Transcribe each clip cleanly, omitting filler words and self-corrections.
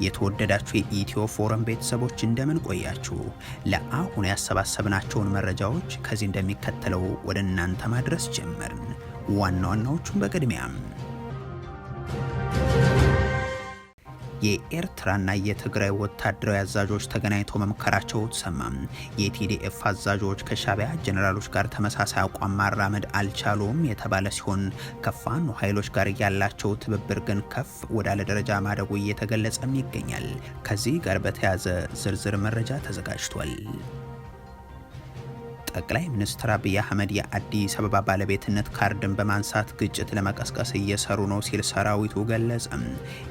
የተወደዳችሁ የኢትዮ ፎረም ቤተሰቦች እንደምን ቆያችሁ? ለአሁን ያሰባሰብናቸውን መረጃዎች ከዚህ እንደሚከተለው ወደ እናንተ ማድረስ ጀመርን። ዋና ዋናዎቹን በቅድሚያም የኤርትራና የትግራይ ወታደራዊ አዛዦች ተገናኝተው መምከራቸው ተሰማ። የቲዲኤፍ አዛዦች ከሻዕቢያ ጄኔራሎች ጋር ተመሳሳይ አቋም ማራመድ አልቻሉም የተባለ ሲሆን ከፋኖ ኃይሎች ጋር ያላቸው ትብብር ግን ከፍ ወዳለ ደረጃ ማደጉ እየተገለጸም ይገኛል። ከዚህ ጋር በተያያዘ ዝርዝር መረጃ ተዘጋጅቷል። ጠቅላይ ሚኒስትር አብይ አህመድ የአዲስ አበባ ባለቤትነት ካርድን በማንሳት ግጭት ለመቀስቀስ እየሰሩ ነው ሲል ሰራዊቱ ገለጸ።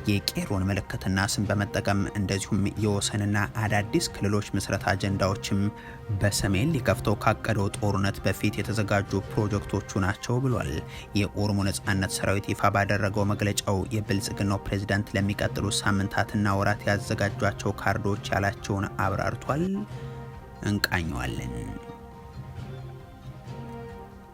የቄሮን ምልክትና ስም በመጠቀም እንደዚሁም የወሰንና አዳዲስ ክልሎች ምስረት አጀንዳዎችም በሰሜን ሊከፍተው ካቀደው ጦርነት በፊት የተዘጋጁ ፕሮጀክቶቹ ናቸው ብሏል። የኦሮሞ ነጻነት ሰራዊት ይፋ ባደረገው መግለጫው የብልጽግናው ፕሬዝዳንት ለሚቀጥሉ ሳምንታትና ወራት ያዘጋጇቸው ካርዶች ያላቸውን አብራርቷል። እንቃኘዋለን።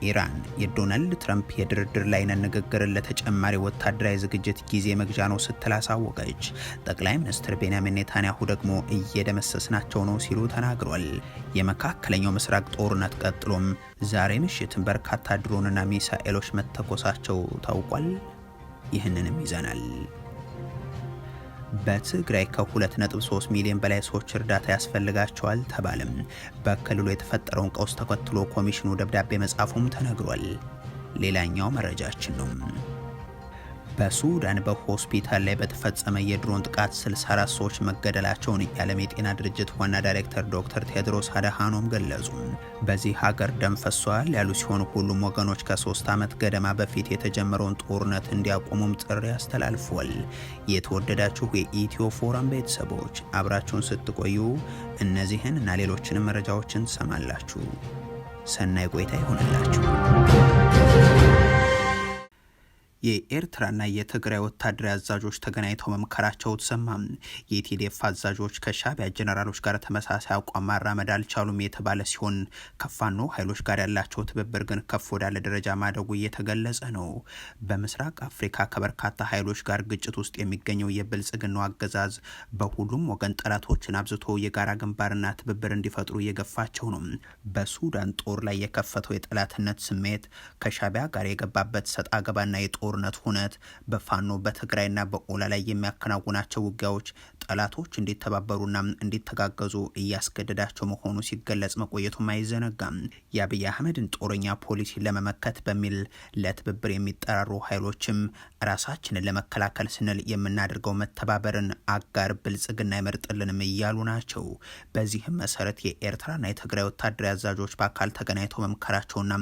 ኢራን የዶናልድ ትራምፕ የድርድር ላይ ንግግርን ለተጨማሪ ወታደራዊ ዝግጅት ጊዜ መግዣ ነው ስትል አሳወቀች። ጠቅላይ ሚኒስትር ቤንያሚን ኔታንያሁ ደግሞ እየደመሰስናቸው ነው ሲሉ ተናግሯል። የመካከለኛው ምስራቅ ጦርነት ቀጥሎም ዛሬ ምሽት በርካታ ድሮንና ሚሳኤሎች መተኮሳቸው ታውቋል። ይህንንም ይዘናል። በትግራይ ከ2.3 ሚሊዮን በላይ ሰዎች እርዳታ ያስፈልጋቸዋል ተባለም። በክልሉ የተፈጠረውን ቀውስ ተከትሎ ኮሚሽኑ ደብዳቤ መጻፉም ተነግሯል። ሌላኛው መረጃችን ነው። በሱዳን በሆስፒታል ላይ በተፈጸመ የድሮን ጥቃት 64 ሰዎች መገደላቸውን የዓለም የጤና ድርጅት ዋና ዳይሬክተር ዶክተር ቴድሮስ አድሃኖም ገለጹ። በዚህ ሀገር ደም ፈሷል ያሉ ሲሆን ሁሉም ወገኖች ከ3 ዓመት ገደማ በፊት የተጀመረውን ጦርነት እንዲያቆሙም ጥሪ አስተላልፏል። የተወደዳችሁ የኢትዮ ፎረም ቤተሰቦች አብራችሁን ስትቆዩ እነዚህን እና ሌሎችንም መረጃዎችን ትሰማላችሁ። ሰናይ ቆይታ ይሆንላችሁ። የኤርትራና የትግራይ ወታደራዊ አዛዦች ተገናኝተው መምከራቸው ተሰማ። የቲዲኤፍ አዛዦች ከሻዕቢያ ጄኔራሎች ጋር ተመሳሳይ አቋም ማራመድ አልቻሉም የተባለ ሲሆን ከፋኖ ኃይሎች ጋር ያላቸው ትብብር ግን ከፍ ወዳለ ደረጃ ማደጉ እየተገለጸ ነው። በምስራቅ አፍሪካ ከበርካታ ኃይሎች ጋር ግጭት ውስጥ የሚገኘው የብልጽግናው አገዛዝ በሁሉም ወገን ጠላቶችን አብዝቶ የጋራ ግንባርና ትብብር እንዲፈጥሩ እየገፋቸው ነው። በሱዳን ጦር ላይ የከፈተው የጠላትነት ስሜት ከሻዕቢያ ጋር የገባበት ሰጣ ገባና የጦር ጦርነት ሁነት በፋኖ በትግራይና በኦላ ላይ የሚያከናውናቸው ውጊያዎች ጠላቶች እንዲተባበሩና እንዲተጋገዙ እያስገደዳቸው መሆኑ ሲገለጽ መቆየቱም አይዘነጋም። የአብይ አህመድን ጦረኛ ፖሊሲ ለመመከት በሚል ለትብብር የሚጠራሩ ኃይሎችም ራሳችንን ለመከላከል ስንል የምናደርገው መተባበርን አጋር ብልጽግና ይመርጥልንም እያሉ ናቸው። በዚህም መሰረት የኤርትራና የትግራይ ወታደራዊ አዛዦች በአካል ተገናኝተው መምከራቸውና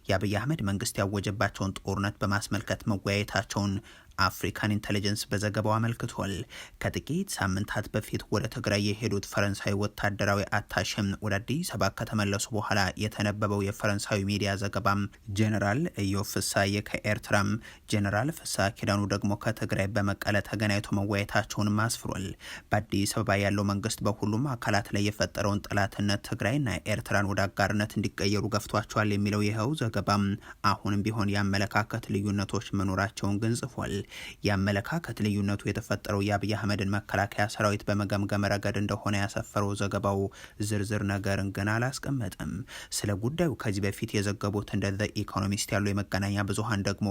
የአብይ አህመድ መንግስት ያወጀባቸውን ጦርነት በማስመልከት መወያየታቸውን አፍሪካን ኢንተለጀንስ በዘገባው አመልክቷል። ከጥቂት ሳምንታት በፊት ወደ ትግራይ የሄዱት ፈረንሳይ ወታደራዊ አታሽም ወደ አዲስ አበባ ከተመለሱ በኋላ የተነበበው የፈረንሳዊ ሚዲያ ዘገባም ጄኔራል ኢዮብ ፍሳሐ ከኤርትራም ጄኔራል ፍስሐ ኪዳኑ ደግሞ ከትግራይ በመቀለ ተገናኝቶ መወያየታቸውን አስፍሯል። በአዲስ አበባ ያለው መንግስት በሁሉም አካላት ላይ የፈጠረውን ጠላትነት ትግራይና ኤርትራን ወደ አጋርነት እንዲቀየሩ ገፍቷቸዋል የሚለው ይኸው ዘገባም አሁንም ቢሆን የአመለካከት ልዩነቶች መኖራቸውን ግን ጽፏል። የአመለካከት ልዩነቱ የተፈጠረው የአብይ አህመድን መከላከያ ሰራዊት በመገምገም ረገድ እንደሆነ ያሰፈረው ዘገባው ዝርዝር ነገርን ግን አላስቀመጠም። ስለ ጉዳዩ ከዚህ በፊት የዘገቡት እንደ ዘ ኢኮኖሚስት ያሉ የመገናኛ ብዙሃን ደግሞ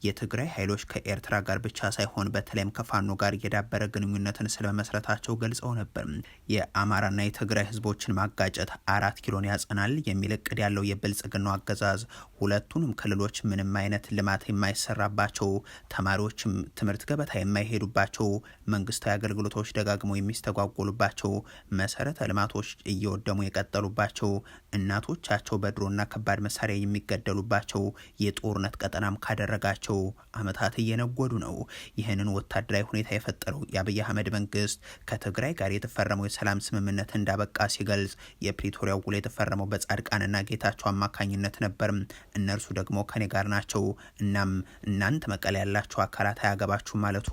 የትግራይ ኃይሎች ከኤርትራ ጋር ብቻ ሳይሆን በተለይም ከፋኖ ጋር የዳበረ ግንኙነትን ስለመመስረታቸው ገልጸው ነበር። የአማራና የትግራይ ህዝቦችን ማጋጨት 4 ኪሎን ያጸናል የሚል እቅድ ያለው የብልጽግናው አገዛዝ ሁለቱንም ክልሎች ምንም አይነት ልማት የማይሰራባቸው ተማሪዎች ትምህርት ገበታ የማይሄዱባቸው መንግስታዊ አገልግሎቶች ደጋግመው የሚስተጓጎሉባቸው መሰረተ ልማቶች እየወደሙ የቀጠሉባቸው እናቶቻቸው በድሮና ከባድ መሳሪያ የሚገደሉባቸው የጦርነት ቀጠናም ካደረጋቸው አመታት እየነጎዱ ነው። ይህንን ወታደራዊ ሁኔታ የፈጠረው የአብይ አህመድ መንግስት ከትግራይ ጋር የተፈረመው የሰላም ስምምነት እንዳበቃ ሲገልጽ የፕሪቶሪያው ውል የተፈረመው በጻድቃንና ጌታቸው አማካኝነት ነበር። እነርሱ ደግሞ ከኔ ጋር ናቸው። እናም እናንተ መቀለ ያላችሁ አካላት አያገባችሁ ማለቱ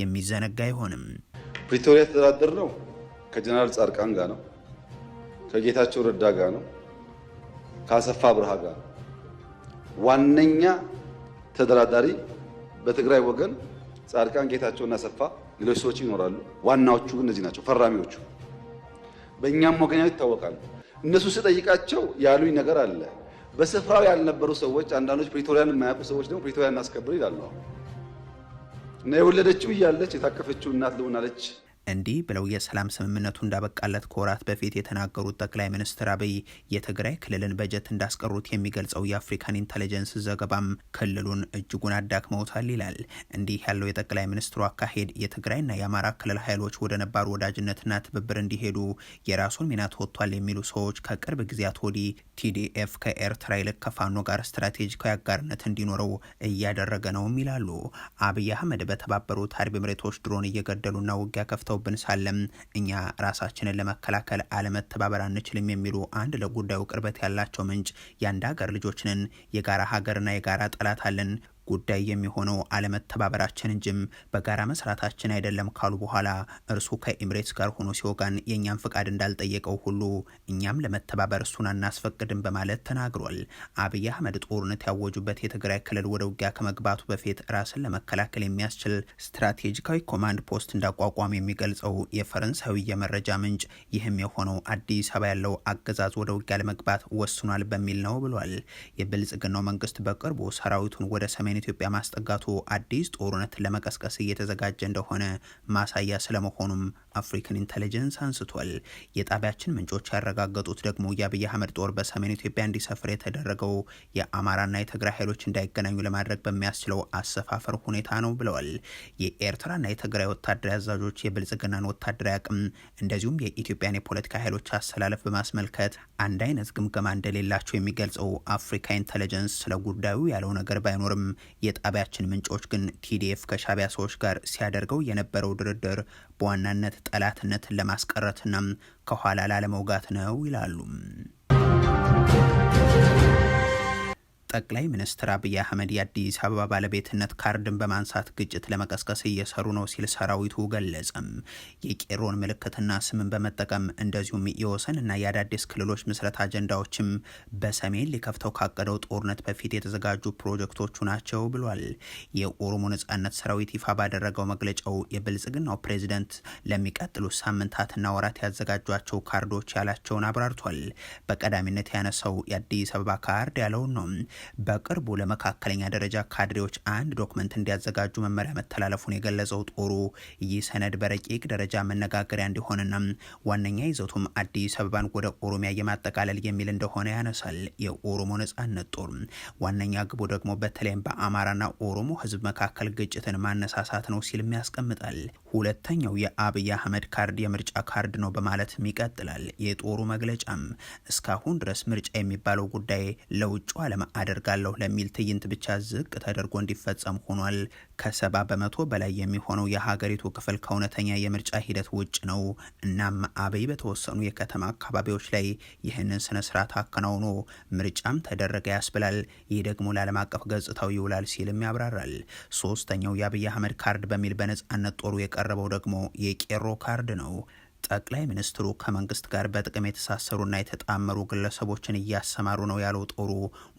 የሚዘነጋ አይሆንም። ፕሪቶሪያ ተደራደር ነው ከጀነራል ጻድቃን ጋር ነው፣ ከጌታቸው ረዳ ጋር ነው፣ ከአሰፋ ብርሃ ጋር ነው። ዋነኛ ተደራዳሪ በትግራይ ወገን ጻድቃን ጌታቸውና አሰፋ ሌሎች ሰዎች ይኖራሉ። ዋናዎቹ ግን እነዚህ ናቸው ፈራሚዎቹ። በእኛም ወገኛው ይታወቃሉ። እነሱ ስጠይቃቸው ያሉኝ ነገር አለ። በስፍራው ያልነበሩ ሰዎች፣ አንዳንዶች ፕሪቶሪያን የማያውቁ ሰዎች ደግሞ ፕሪቶሪያን እናስከብር ይላሉ። እና የወለደችው እያለች የታቀፈችው እናት ልሆናለች። እንዲህ ብለው የሰላም ስምምነቱ እንዳበቃለት ከወራት በፊት የተናገሩት ጠቅላይ ሚኒስትር አብይ የትግራይ ክልልን በጀት እንዳስቀሩት የሚገልጸው የአፍሪካን ኢንተለጀንስ ዘገባም ክልሉን እጅጉን አዳክመውታል ይላል። እንዲህ ያለው የጠቅላይ ሚኒስትሩ አካሄድ የትግራይና የአማራ ክልል ኃይሎች ወደ ነባሩ ወዳጅነትና ትብብር እንዲሄዱ የራሱን ሚና ተወጥቷል የሚሉ ሰዎች ከቅርብ ጊዜያት ወዲህ ቲዲኤፍ ከኤርትራ ይልቅ ከፋኖ ጋር ስትራቴጂካዊ አጋርነት እንዲኖረው እያደረገ ነውም ይላሉ። አብይ አህመድ በተባበሩት አረብ ኤሚሬቶች ድሮን እየገደሉና ውጊያ ከፍተው ብን ሳለም እኛ ራሳችንን ለመከላከል አለመተባበር አንችልም የሚሉ አንድ ለጉዳዩ ቅርበት ያላቸው ምንጭ የአንድ ሀገር ልጆች ነን፣ የጋራ ሀገርና የጋራ ጠላት አለን፣ ጉዳይ የሚሆነው አለመተባበራችን እንጂም በጋራ መስራታችን አይደለም ካሉ በኋላ እርሱ ከኤሚሬትስ ጋር ሆኖ ሲወጋን የእኛም ፍቃድ እንዳልጠየቀው ሁሉ እኛም ለመተባበር እሱን አናስፈቅድም በማለት ተናግሯል። አብይ አህመድ ጦርነት ያወጁበት የትግራይ ክልል ወደ ውጊያ ከመግባቱ በፊት ራስን ለመከላከል የሚያስችል ስትራቴጂካዊ ኮማንድ ፖስት እንዳቋቋም የሚገልጸው የፈረንሳዊ የመረጃ ምንጭ ይህም የሆነው አዲስ አበባ ያለው አገዛዝ ወደ ውጊያ ለመግባት ወስኗል በሚል ነው ብሏል። የብልጽግናው መንግስት በቅርቡ ሰራዊቱን ወደ ሰሜን ኢትዮጵያ ማስጠጋቱ አዲስ ጦርነት ለመቀስቀስ እየተዘጋጀ እንደሆነ ማሳያ ስለመሆኑም አፍሪካን ኢንተለጀንስ አንስቷል። የጣቢያችን ምንጮች ያረጋገጡት ደግሞ የአብይ አህመድ ጦር በሰሜን ኢትዮጵያ እንዲሰፍር የተደረገው የአማራና የትግራይ ኃይሎች እንዳይገናኙ ለማድረግ በሚያስችለው አሰፋፈር ሁኔታ ነው ብለዋል። የኤርትራና የትግራይ ወታደራዊ አዛዦች የብልጽግናን ወታደራዊ አቅም እንደዚሁም የኢትዮጵያን የፖለቲካ ኃይሎች አሰላለፍ በማስመልከት አንድ አይነት ግምገማ እንደሌላቸው የሚገልጸው አፍሪካ ኢንተለጀንስ ስለ ጉዳዩ ያለው ነገር ባይኖርም የጣቢያችን ምንጮች ግን ቲዲኤፍ ከሻቢያ ሰዎች ጋር ሲያደርገው የነበረው ድርድር በዋናነት ጠላትነትን ለማስቀረትና ከኋላ ላለመውጋት ነው ይላሉ። ጠቅላይ ሚኒስትር አብይ አህመድ የአዲስ አበባ ባለቤትነት ካርድን በማንሳት ግጭት ለመቀስቀስ እየሰሩ ነው ሲል ሰራዊቱ ገለጸም። የቄሮን ምልክትና ስምን በመጠቀም እንደዚሁም የወሰንና የአዳዲስ ክልሎች ምስረት አጀንዳዎችም በሰሜን ሊከፍተው ካቀደው ጦርነት በፊት የተዘጋጁ ፕሮጀክቶቹ ናቸው ብሏል። የኦሮሞ ነጻነት ሰራዊት ይፋ ባደረገው መግለጫው የብልጽግናው ፕሬዚደንት ለሚቀጥሉት ሳምንታትና ወራት ያዘጋጇቸው ካርዶች ያላቸውን አብራርቷል። በቀዳሚነት ያነሳው የአዲስ አበባ ካርድ ያለውን ነው። በቅርቡ ለመካከለኛ ደረጃ ካድሬዎች አንድ ዶክመንት እንዲያዘጋጁ መመሪያ መተላለፉን የገለጸው ጦሩ ይህ ሰነድ በረቂቅ ደረጃ መነጋገሪያ እንዲሆንና ዋነኛ ይዘቱም አዲስ አበባን ወደ ኦሮሚያ የማጠቃለል የሚል እንደሆነ ያነሳል። የኦሮሞ ነጻነት ጦር ዋነኛ ግቡ ደግሞ በተለይም በአማራና ኦሮሞ ህዝብ መካከል ግጭትን ማነሳሳት ነው ሲልም ያስቀምጣል። ሁለተኛው የአብይ አህመድ ካርድ የምርጫ ካርድ ነው በማለትም ይቀጥላል። የጦሩ መግለጫም እስካሁን ድረስ ምርጫ የሚባለው ጉዳይ ለውጭ ዓለም አደርጋለሁ ለሚል ትዕይንት ብቻ ዝቅ ተደርጎ እንዲፈጸም ሆኗል። ከ70% በላይ የሚሆነው የሀገሪቱ ክፍል ከእውነተኛ የምርጫ ሂደት ውጭ ነው። እናም አብይ በተወሰኑ የከተማ አካባቢዎች ላይ ይህንን ስነስርዓት አከናውኖ ምርጫም ተደረገ ያስብላል። ይህ ደግሞ ለዓለም አቀፍ ገጽታው ይውላል ሲልም ያብራራል። ሶስተኛው የአብይ አህመድ ካርድ በሚል በነጻነት ጦሩ የቀረበው ደግሞ የቄሮ ካርድ ነው። ጠቅላይ ሚኒስትሩ ከመንግስት ጋር በጥቅም የተሳሰሩና የተጣመሩ ግለሰቦችን እያሰማሩ ነው ያለው ጦሩ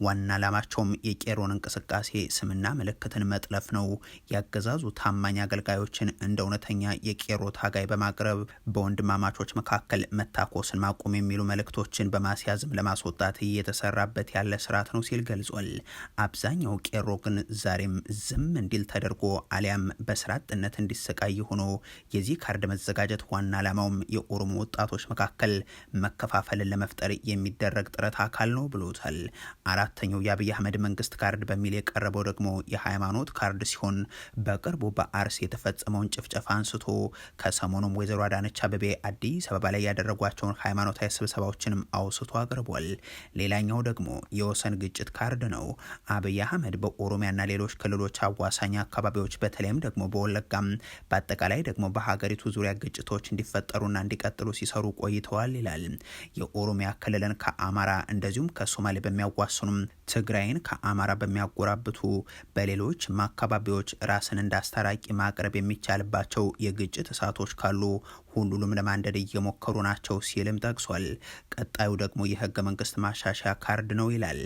ዋና ዓላማቸውም የቄሮን እንቅስቃሴ ስምና ምልክትን መጥለፍ ነው። ያገዛዙ ታማኝ አገልጋዮችን እንደ እውነተኛ የቄሮ ታጋይ በማቅረብ በወንድማማቾች መካከል መታኮስን ማቆም የሚሉ መልእክቶችን በማስያዝም ለማስወጣት እየተሰራበት ያለ ስርዓት ነው ሲል ገልጿል። አብዛኛው ቄሮ ግን ዛሬም ዝም እንዲል ተደርጎ አሊያም በስራ አጥነት እንዲሰቃይ ሆኖ የዚህ ካርድ መዘጋጀት ዋና ዓላማው የኦሮሞ ወጣቶች መካከል መከፋፈልን ለመፍጠር የሚደረግ ጥረት አካል ነው ብሎታል። አራተኛው የአብይ አህመድ መንግስት ካርድ በሚል የቀረበው ደግሞ የሃይማኖት ካርድ ሲሆን በቅርቡ በአርሲ የተፈጸመውን ጭፍጨፋ አንስቶ ከሰሞኑም ወይዘሮ አዳነች አቤቤ አዲስ አበባ ላይ ያደረጓቸውን ሃይማኖታዊ ስብሰባዎችንም አውስቶ አቅርቧል። ሌላኛው ደግሞ የወሰን ግጭት ካርድ ነው። አብይ አህመድ በኦሮሚያና ሌሎች ክልሎች አዋሳኝ አካባቢዎች በተለይም ደግሞ በወለጋም በአጠቃላይ ደግሞ በሀገሪቱ ዙሪያ ግጭቶች እንዲፈጠሩ ና እንዲቀጥሉ ሲሰሩ ቆይተዋል ይላል። የኦሮሚያ ክልልን ከአማራ እንደዚሁም ከሶማሌ በሚያዋስኑም ትግራይን ከአማራ በሚያጎራብቱ በሌሎች አካባቢዎች ራስን እንዳስታራቂ ማቅረብ የሚቻልባቸው የግጭት እሳቶች ካሉ ሁሉንም ለማንደድ እየሞከሩ ናቸው ሲልም ጠቅሷል። ቀጣዩ ደግሞ የህገ መንግስት ማሻሻያ ካርድ ነው ይላል።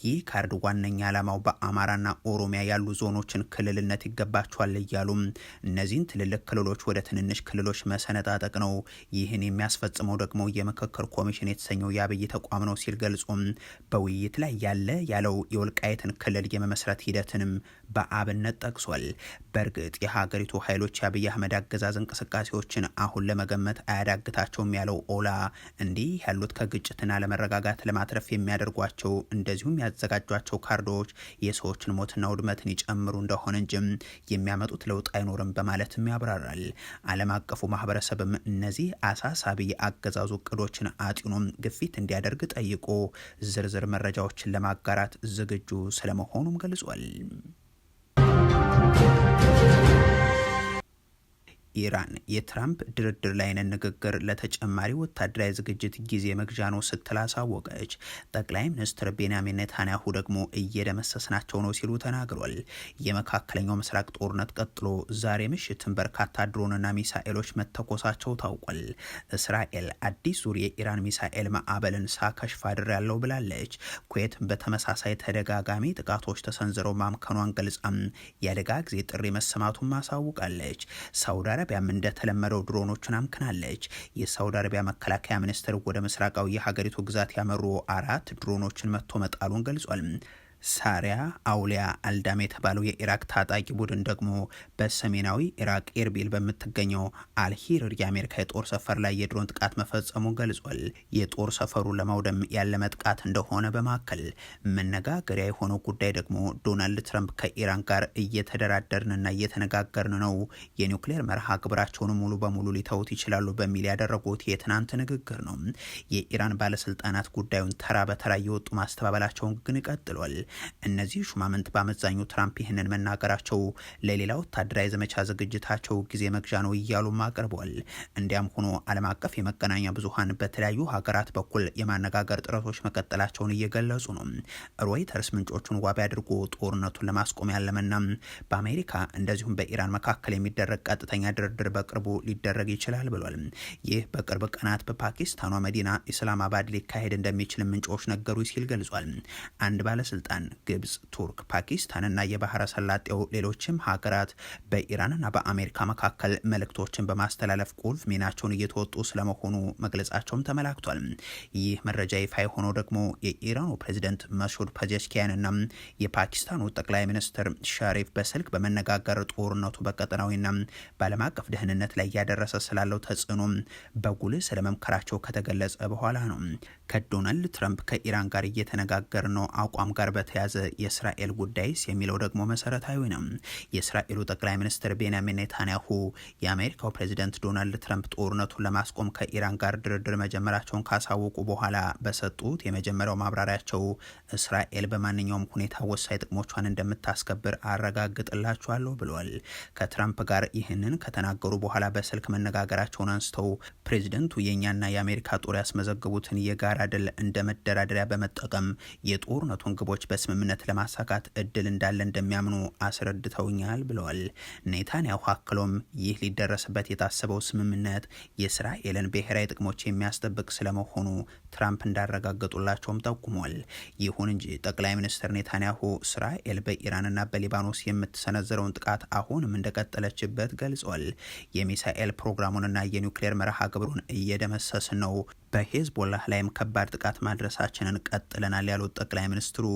ይህ ካርድ ዋነኛ ዓላማው በአማራና ኦሮሚያ ያሉ ዞኖችን ክልልነት ይገባቸዋል እያሉም እነዚህን ትልልቅ ክልሎች ወደ ትንንሽ ክልሎች መሰነጣጠቅ ነው። ይህን የሚያስፈጽመው ደግሞ የምክክር ኮሚሽን የተሰኘው የአብይ ተቋም ነው ሲል ገልጾም በውይይት ላይ ያለው የወልቃይትን ክልል የመመስረት ሂደትንም በአብነት ጠቅሷል። በእርግጥ የሀገሪቱ ኃይሎች የአብይ አህመድ አገዛዝ እንቅስቃሴዎችን አሁን ለመገመት አያዳግታቸውም ያለው ኦላ እንዲህ ያሉት ከግጭትና ለመረጋጋት ለማትረፍ የሚያደርጓቸው እንደዚሁም ያዘጋጇቸው ካርዶች የሰዎችን ሞትና ውድመትን ይጨምሩ እንደሆነ እንጂም የሚያመጡት ለውጥ አይኖርም በማለትም ያብራራል። ዓለም አቀፉ ማህበረሰብም እነዚህ አሳሳቢ የአገዛዙ እቅዶችን አጢኖም ግፊት እንዲያደርግ ጠይቆ ዝርዝር መረጃዎችን ለማጋራት ዝግጁ ስለመሆኑም ገልጿል። ኢራን የትራምፕ ድርድር ላይነን ንግግር ለተጨማሪ ወታደራዊ ዝግጅት ጊዜ መግዣ ነው ስትል አሳወቀች። ጠቅላይ ሚኒስትር ቤንያሚን ኔታንያሁ ደግሞ እየደመሰስናቸው ነው ሲሉ ተናግሯል። የመካከለኛው ምስራቅ ጦርነት ቀጥሎ ዛሬ ምሽትን በርካታ ድሮንና ሚሳኤሎች መተኮሳቸው ታውቋል። እስራኤል አዲስ ዙር የኢራን ሚሳኤል ማዕበልን ሳከሽፍ አድሬያለሁ ብላለች። ኩዌት በተመሳሳይ ተደጋጋሚ ጥቃቶች ተሰንዝረው ማምከኗን ገልጻም የአደጋ ጊዜ ጥሪ መሰማቱን ማሳውቃለች። ሳውዲ አረቢያም እንደተለመደው ድሮኖችን አምክናለች። የሳውዲ አረቢያ መከላከያ ሚኒስትር ወደ ምስራቃዊ የሀገሪቱ ግዛት ያመሩ 4 ድሮኖችን መጥቶ መጣሉን ገልጿል። ሳሪያ አውሊያ አልዳም የተባለው የኢራቅ ታጣቂ ቡድን ደግሞ በሰሜናዊ ኢራቅ ኤርቢል በምትገኘው አልሂር የአሜሪካ የጦር ሰፈር ላይ የድሮን ጥቃት መፈጸሙን ገልጿል። የጦር ሰፈሩ ለማውደም ያለመ ጥቃት እንደሆነ በማከል መነጋገሪያ የሆነው ጉዳይ ደግሞ ዶናልድ ትራምፕ ከኢራን ጋር እየተደራደርንና እየተነጋገርን ነው፣ የኒውክሌር መርሃ ግብራቸውን ሙሉ በሙሉ ሊተውት ይችላሉ በሚል ያደረጉት የትናንት ንግግር ነው። የኢራን ባለስልጣናት ጉዳዩን ተራ በተራ እየወጡ ማስተባበላቸውን ግን ቀጥሏል። እነዚህ ሹማምንት በአመዛኙ ትራምፕ ይህንን መናገራቸው ለሌላ ወታደራዊ ዘመቻ ዝግጅታቸው ጊዜ መግዣ ነው እያሉም አቅርበዋል። እንዲያም ሆኖ ዓለም አቀፍ የመገናኛ ብዙሃን በተለያዩ ሀገራት በኩል የማነጋገር ጥረቶች መቀጠላቸውን እየገለጹ ነው። ሮይተርስ ምንጮቹን ዋቢ አድርጎ ጦርነቱን ለማስቆም ያለመና በአሜሪካ እንደዚሁም በኢራን መካከል የሚደረግ ቀጥተኛ ድርድር በቅርቡ ሊደረግ ይችላል ብሏል። ይህ በቅርብ ቀናት በፓኪስታኗ መዲና ኢስላማባድ ሊካሄድ እንደሚችል ምንጮች ነገሩ ሲል ገልጿል። አንድ ባለስልጣን ግብጽ፣ ቱርክ፣ ፓኪስታንና የባህረ ሰላጤው ሌሎችም ሀገራት በኢራንና በአሜሪካ መካከል መልእክቶችን በማስተላለፍ ቁልፍ ሚናቸውን እየተወጡ ስለመሆኑ መግለጻቸውም ተመላክቷል። ይህ መረጃ ይፋ የሆነው ደግሞ የኢራኑ ፕሬዚደንት መስዑድ ፐዜሽኪያንና የፓኪስታኑ ጠቅላይ ሚኒስትር ሻሪፍ በስልክ በመነጋገር ጦርነቱ በቀጠናዊና በዓለም አቀፍ ደህንነት ላይ እያደረሰ ስላለው ተጽዕኖ በጉልህ ስለመምከራቸው ከተገለጸ በኋላ ነው። ከዶናልድ ትራምፕ ከኢራን ጋር እየተነጋገር ነው አቋም ጋር በተያዘ የእስራኤል ጉዳይስ የሚለው ደግሞ መሰረታዊ ነው። የእስራኤሉ ጠቅላይ ሚኒስትር ቤንያሚን ኔታንያሁ የአሜሪካው ፕሬዚደንት ዶናልድ ትራምፕ ጦርነቱን ለማስቆም ከኢራን ጋር ድርድር መጀመራቸውን ካሳወቁ በኋላ በሰጡት የመጀመሪያው ማብራሪያቸው እስራኤል በማንኛውም ሁኔታ ወሳኝ ጥቅሞቿን እንደምታስከብር አረጋግጥላቸዋለሁ ብለዋል። ከትራምፕ ጋር ይህንን ከተናገሩ በኋላ በስልክ መነጋገራቸውን አንስተው ፕሬዚደንቱ የእኛና የአሜሪካ ጦር ያስመዘገቡትን የጋራ ድል እንደ መደራደሪያ በመጠቀም የጦርነቱን ግቦች በስምምነት ለማሳካት እድል እንዳለ እንደሚያምኑ አስረድተውኛል ብለዋል። ኔታንያሁ አክሎም ይህ ሊደረስበት የታሰበው ስምምነት የእስራኤልን ብሔራዊ ጥቅሞች የሚያስጠብቅ ስለመሆኑ ትራምፕ እንዳረጋገጡላቸውም ጠቁሟል። ይሁን እንጂ ጠቅላይ ሚኒስትር ኔታንያሁ እስራኤል በኢራንና በሊባኖስ የምትሰነዘረውን ጥቃት አሁንም እንደቀጠለችበት ገልጿል። የሚሳኤል ፕሮግራሙንና የኒውክሌር መርሃ ግብሩን እየደመሰስን ነው፣ በሄዝቦላህ ላይም ከባድ ጥቃት ማድረሳችንን ቀጥለናል ያሉት ጠቅላይ ሚኒስትሩ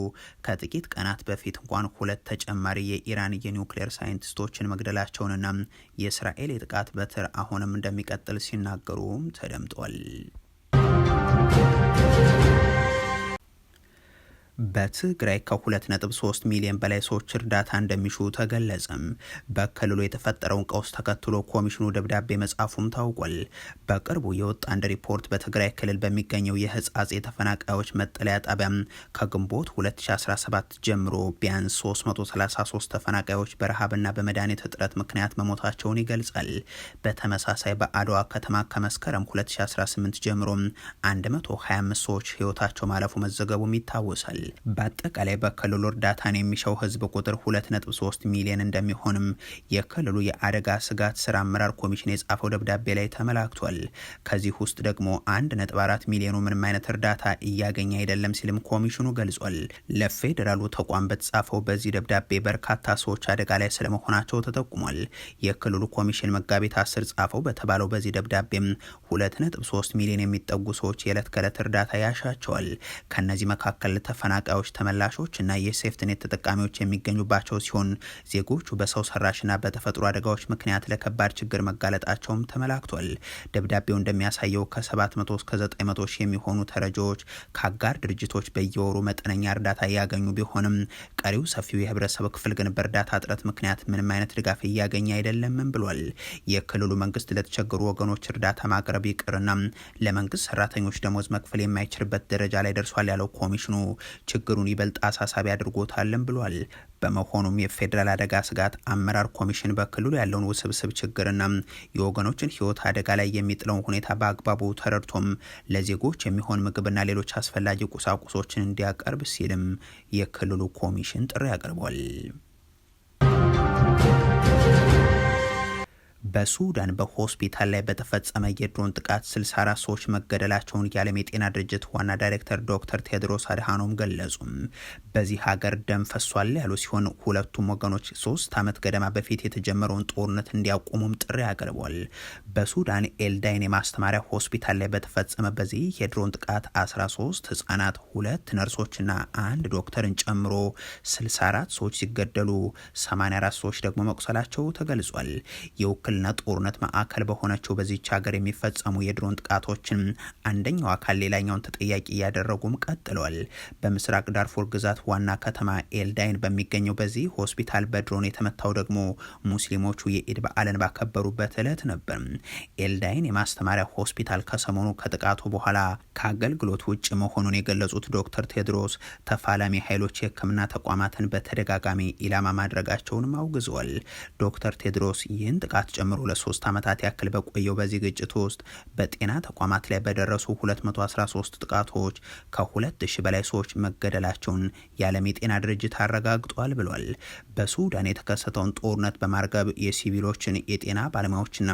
ከጥቂት ቀናት በፊት እንኳን 2 ተጨማሪ የኢራን የኒውክሌር ሳይንቲስቶችን መግደላቸውንና የእስራኤል የጥቃት በትር አሁንም እንደሚቀጥል ሲናገሩም ተደምጧል። በትግራይ ከ2.3 ሚሊዮን በላይ ሰዎች እርዳታ እንደሚሹ ተገለጸም። በክልሉ የተፈጠረውን ቀውስ ተከትሎ ኮሚሽኑ ደብዳቤ መጻፉም ታውቋል። በቅርቡ የወጣ አንድ ሪፖርት በትግራይ ክልል በሚገኘው የህጻጽ የተፈናቃዮች መጠለያ ጣቢያም ከግንቦት 2017 ጀምሮ ቢያንስ 333 ተፈናቃዮች በረሃብና በመድኃኒት እጥረት ምክንያት መሞታቸውን ይገልጻል። በተመሳሳይ በአድዋ ከተማ ከመስከረም 2018 ጀምሮ 125 ሰዎች ህይወታቸው ማለፉ መዘገቡም ይታወሳል። በአጠቃላይ በክልሉ እርዳታን የሚሻው ህዝብ ቁጥር 2.3 ሚሊዮን እንደሚሆንም የክልሉ የአደጋ ስጋት ስራ አመራር ኮሚሽን የጻፈው ደብዳቤ ላይ ተመላክቷል። ከዚህ ውስጥ ደግሞ 1.4 ሚሊዮኑ ምንም አይነት እርዳታ እያገኘ አይደለም ሲልም ኮሚሽኑ ገልጿል። ለፌዴራሉ ተቋም በተጻፈው በዚህ ደብዳቤ በርካታ ሰዎች አደጋ ላይ ስለመሆናቸው ተጠቁሟል። የክልሉ ኮሚሽን መጋቢት 10 ጻፈው በተባለው በዚህ ደብዳቤም 2.3 ሚሊዮን የሚጠጉ ሰዎች የዕለት ከዕለት እርዳታ ያሻቸዋል። ከነዚህ መካከል ተፈናቃዮች፣ ተመላሾች እና የሴፍትኔት ተጠቃሚዎች የሚገኙባቸው ሲሆን ዜጎቹ በሰው ሰራሽና በተፈጥሮ አደጋዎች ምክንያት ለከባድ ችግር መጋለጣቸውም ተመላክቷል። ደብዳቤው እንደሚያሳየው ከ700 እስከ 900 ሺህ የሚሆኑ ተረጂዎች ከአጋር ድርጅቶች በየወሩ መጠነኛ እርዳታ እያገኙ ቢሆንም ቀሪው ሰፊው የህብረተሰብ ክፍል ግን በእርዳታ እጥረት ምክንያት ምንም አይነት ድጋፍ እያገኘ አይደለምም ብሏል። የክልሉ መንግስት ለተቸገሩ ወገኖች እርዳታ ማቅረብ ይቅርና ለመንግስት ሰራተኞች ደሞዝ መክፈል የማይችልበት ደረጃ ላይ ደርሷል ያለው ኮሚሽኑ ችግሩን ይበልጥ አሳሳቢ አድርጎታልም ብሏል። በመሆኑም የፌዴራል አደጋ ስጋት አመራር ኮሚሽን በክልሉ ያለውን ውስብስብ ችግርና የወገኖችን ህይወት አደጋ ላይ የሚጥለውን ሁኔታ በአግባቡ ተረድቶም ለዜጎች የሚሆን ምግብና ሌሎች አስፈላጊ ቁሳቁሶችን እንዲያቀርብ ሲልም የክልሉ ኮሚሽን ጥሪ አቅርቧል። በሱዳን በሆስፒታል ላይ በተፈጸመ የድሮን ጥቃት 64 ሰዎች መገደላቸውን የዓለም የጤና ድርጅት ዋና ዳይሬክተር ዶክተር ቴድሮስ አድሃኖም ገለጹ። በዚህ ሀገር ደም ፈሷል ያሉ ሲሆን ሁለቱም ወገኖች 3 ዓመት ገደማ በፊት የተጀመረውን ጦርነት እንዲያቆሙም ጥሪ አቅርቧል። በሱዳን ኤልዳይን የማስተማሪያ ሆስፒታል ላይ በተፈጸመ በዚህ የድሮን ጥቃት 13 ህጻናት፣ 2 ነርሶችና 1 ዶክተርን ጨምሮ 64 ሰዎች ሲገደሉ 84 ሰዎች ደግሞ መቁሰላቸው ተገልጿል። የውክልና ጦርነት ማዕከል በሆነችው በዚች ሀገር የሚፈጸሙ የድሮን ጥቃቶችን አንደኛው አካል ሌላኛውን ተጠያቂ እያደረጉም ቀጥለዋል። በምስራቅ ዳርፉር ግዛት ዋና ከተማ ኤልዳይን በሚገኘው በዚህ ሆስፒታል በድሮን የተመታው ደግሞ ሙስሊሞቹ የኢድ በዓልን ባከበሩበት ዕለት ነበር። ኤልዳይን የማስተማሪያ ሆስፒታል ከሰሞኑ ከጥቃቱ በኋላ ከአገልግሎት ውጭ መሆኑን የገለጹት ዶክተር ቴድሮስ ተፋላሚ ኃይሎች የሕክምና ተቋማትን በተደጋጋሚ ኢላማ ማድረጋቸውንም አውግዘዋል። ዶክተር ቴድሮስ ይህን ጥቃት ጨምሮ ለ3 ዓመታት ያክል በቆየው በዚህ ግጭት ውስጥ በጤና ተቋማት ላይ በደረሱ 213 ጥቃቶች ከ2000 በላይ ሰዎች መገደላቸውን የዓለም የጤና ድርጅት አረጋግጧል ብሏል። በሱዳን የተከሰተውን ጦርነት በማርገብ የሲቪሎችን የጤና ባለሙያዎችና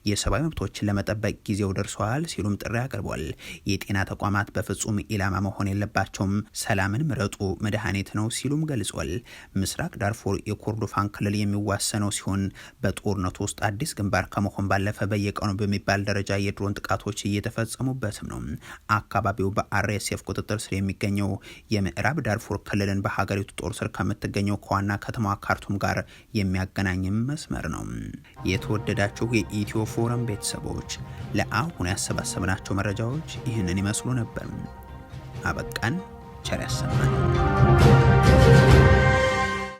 የሰብአዊ መብቶችን ለመጠበቅ ጊዜው ደርሷል ሲሉም ጥሪ አቅርቧል። የጤና ተቋማት በፍጹም ኢላማ መሆን የለባቸውም፣ ሰላምን ምረጡ፣ መድኃኒት ነው ሲሉም ገልጿል። ምስራቅ ዳርፉር የኮርዶፋን ክልል የሚዋሰነው ሲሆን በጦርነቱ ውስጥ አዲስ ግንባር ከመሆን ባለፈ በየቀኑ በሚባል ደረጃ የድሮን ጥቃቶች እየተፈጸሙበትም ነው። አካባቢው በአርኤስኤፍ ቁጥጥር ስር የሚገኘው የምዕራብ ዳርፉር ክልልን በሀገሪቱ ጦር ስር ከምትገኘው ከዋና ከተማዋ ካርቱም ጋር የሚያገናኝም መስመር ነው። የተወደዳችሁ የኢትዮ ፎረም ቤተሰቦች ለአሁን ያሰባሰብናቸው መረጃዎች ይህንን ይመስሉ ነበር። አበቃን። ቸር ያሰማን።